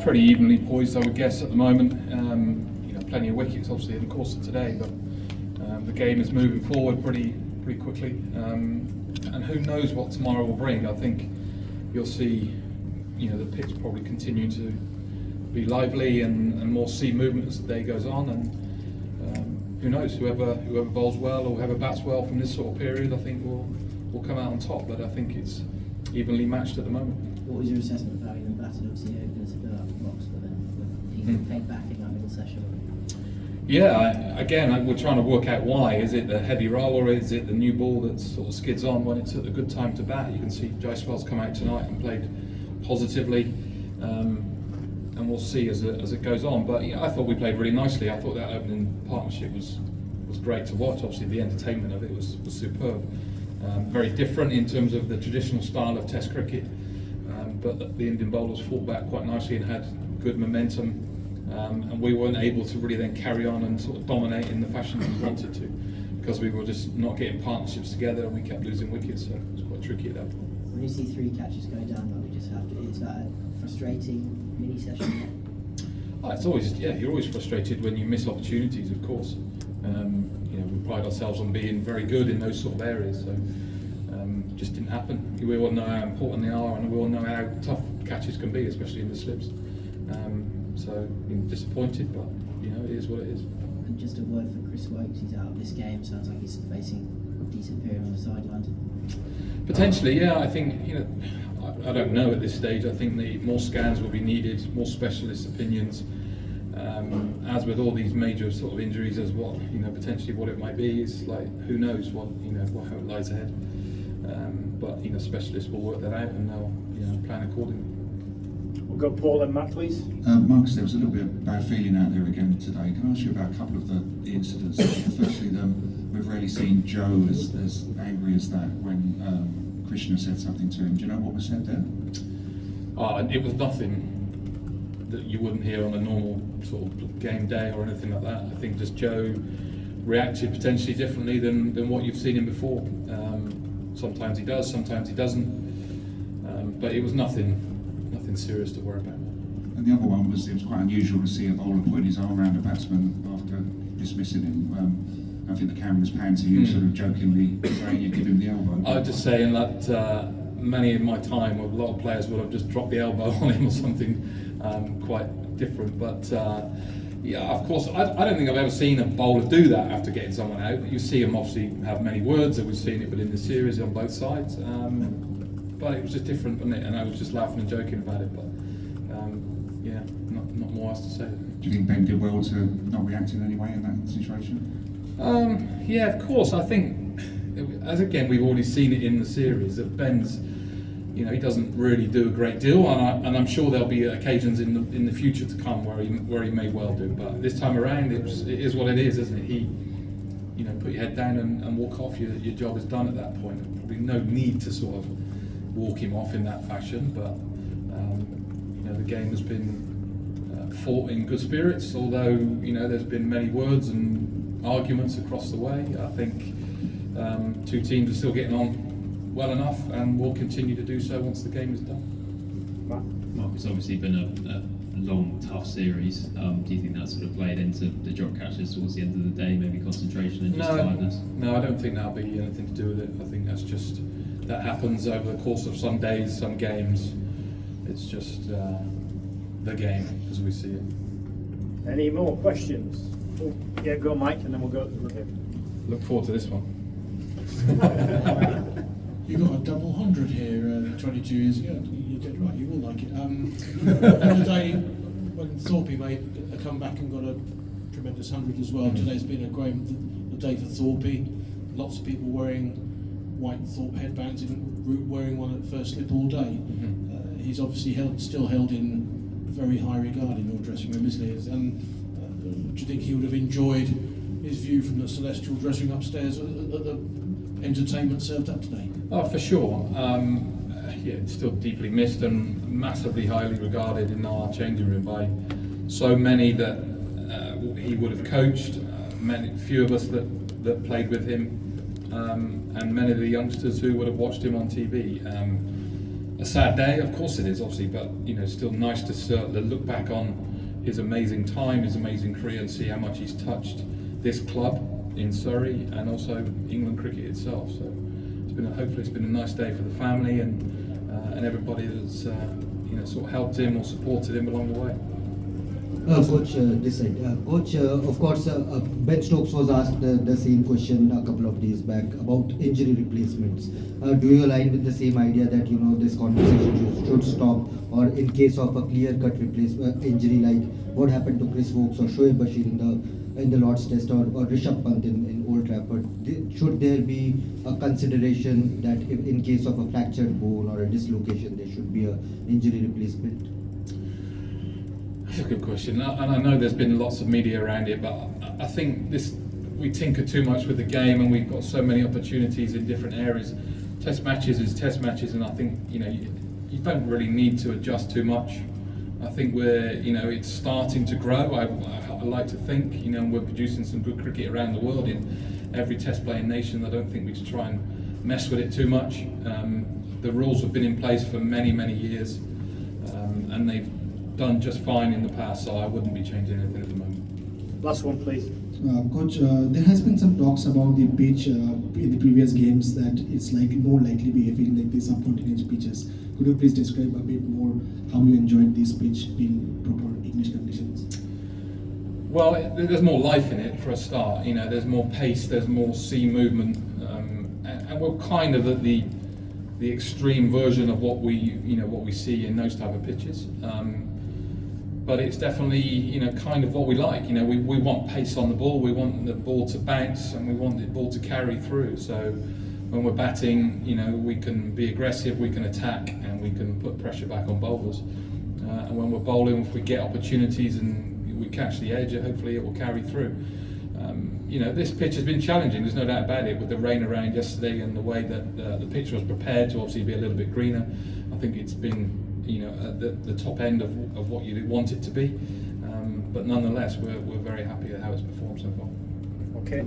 pretty evenly poised, I would guess, at the moment. Plenty of wickets, obviously, in the course of today, but the game is moving forward pretty quickly. And who knows what tomorrow will bring. I think you'll see, the pitch probably continue to be lively and more sea movement as the day goes on. And who knows, whoever bowls well or whoever bats well from this sort of period, I think will come out on top. But I think it's evenly matched at the moment. What was your assessment of how England batted? Obviously, opened to fill out the box, but then England came back in that middle session. Yeah, again, we're trying to work out why. Is it the heavy roll or is it the new ball that sort of skids on when it's at a good time to bat? You can see Jaiswal's come out tonight and played positively, and we'll see as it goes on. But I thought we played really nicely. I thought that opening partnership was great to watch. Obviously, the entertainment of it was superb. Very different in terms of the traditional style of Test cricket, but the Indian bowlers fought back quite nicely and had good momentum. And we weren't able to really then carry on and sort of dominate in the fashion that we wanted to, because we were just not getting partnerships together and we kept losing wickets, so it was quite tricky at that point. When you see 3 catches go down like we just have, is that a frustrating mini session? It's always, you're always frustrated when you miss opportunities, of course. We pride ourselves on being very good in those sort of areas, so just didn't happen. We all know how important they are, and we all know how tough catches can be, especially in the slips. So disappointed, but it is what it is. And just a word for Chris Wokes, he's out of this game. Sounds like he's facing a decent period on the sidelines. Potentially, yeah. I think I don't know at this stage. I think more scans will be needed, more specialist opinions. As with all these major sort of injuries, as what potentially what it might be, is like who knows what how it lies ahead. But specialists will work that out and they'll plan accordingly. We'll go Paul and Matt, please. Marcus, there was a little bit of bad feeling out there again today. Can I ask you about a couple of the incidents? Firstly, we've rarely seen Joe as angry as that when Krishna said something to him. Do you know what was said there? It was nothing that you wouldn't hear on a normal sort of game day or anything like that. I think just Joe reacted potentially differently than what you've seen him before. Sometimes he does, sometimes he doesn't. But it was nothing serious to worry about. And the other one was, it was quite unusual to see a bowler putting his arm around a batsman after dismissing him. I think the camera was panned to you, sort of jokingly saying you give him the elbow. I was just saying that many in my time, a lot of players would have just dropped the elbow on him or something quite different. But of course, I don't think I've ever seen a bowler do that after getting someone out. You see them obviously have many words, and we've seen it within the series on both sides. But it was just different, wasn't it? And I was just laughing and joking about it. But not more else to say. Do you think Ben did well to not react in any way in that situation? Yeah, of course. I think, as again we've already seen it in the series, that Ben's, he doesn't really do a great deal, and I'm sure there'll be occasions in the future to come where he may well do. But this time around, it is what it is, isn't it? Put your head down and walk off. Your job is done at that point. There's probably no need to sort of walk him off in that fashion, but the game has been fought in good spirits, although there's been many words and arguments across the way. I think 2 teams are still getting on well enough and will continue to do so once the game is done. Mark, it's obviously been a long, tough series. Do you think that sort of played into the drop catches towards the end of the day, maybe concentration and just tiredness? No, I don't think that'll be anything to do with it. I think that happens over the course of some days, some games. It's just the game as we see it. Any more questions? Oh, yeah, go Mike, and then we'll go to the review. Look forward to this one. You got a double 100 here 22 years ago. You're dead right, you will like it. The day when Thorpe made a comeback and got a tremendous 100 as well, today's been a great day for Thorpe. Lots of people wearing white Thorpe headbands, even Root wearing one at first slip all day. He's obviously still held in very high regard in your dressing room, isn't he? And do you think he would have enjoyed his view from the celestial dressing upstairs at the entertainment served up today? Oh, for sure. It's still deeply missed and massively highly regarded in our changing room by so many that he would have coached, few of us that played with him, and many of the youngsters who would have watched him on TV. a sad day, of course it is, obviously, but you know, still nice to look back on his amazing time, his amazing career, and see how much he's touched this club in Surrey and also England cricket itself. So hopefully it's been a nice day for the family and everybody that's you know, sort of helped him or supported him along the way. Coach, this side. Coach, of course, Ben Stokes was asked the same question a couple of days back about injury replacements. Do you align with the same idea that, you know, this conversation should stop, or in case of a clear-cut replacement injury like what happened to Chris Woakes or Shoaib Bashir in the Lord's Test, or Rishabh Pant in Old Trafford, should there be a consideration that if in case of a fractured bone or a dislocation there should be an injury replacement? That's a good question, and I know there's been lots of media around it, but I think we tinker too much with the game, and we've got so many opportunities in different areas. Test matches is test matches, and I think, you know, you don't really need to adjust too much. I think it's starting to grow. I like to think, you know, we're producing some good cricket around the world in every test playing nation. I don't think we should try and mess with it too much. The rules have been in place for many, many years, and they've done just fine in the past, so I wouldn't be changing anything at the moment. Last one, please. Coach, there has been some talks about the pitch in the previous games that it's like more likely behaving like these sub-continent pitches. Could you please describe a bit more how you enjoyed this pitch in proper English conditions? Well, there's more life in it for a start. You know, there's more pace, there's more sea movement, and we're kind of at the extreme version of what we see in those type of pitches. But it's definitely, you know, kind of what we like. You know, we want pace on the ball, we want the ball to bounce, and we want the ball to carry through. So when we're batting, you know, we can be aggressive, we can attack, and we can put pressure back on bowlers. And when we're bowling, if we get opportunities and we catch the edge, hopefully it will carry through. You know, this pitch has been challenging, there's no doubt about it, with the rain around yesterday and the way that the pitch was prepared to obviously be a little bit greener. I think it's been, you know, at the top end of what you want it to be. But nonetheless, we're very happy at how it's performed so far. Okay.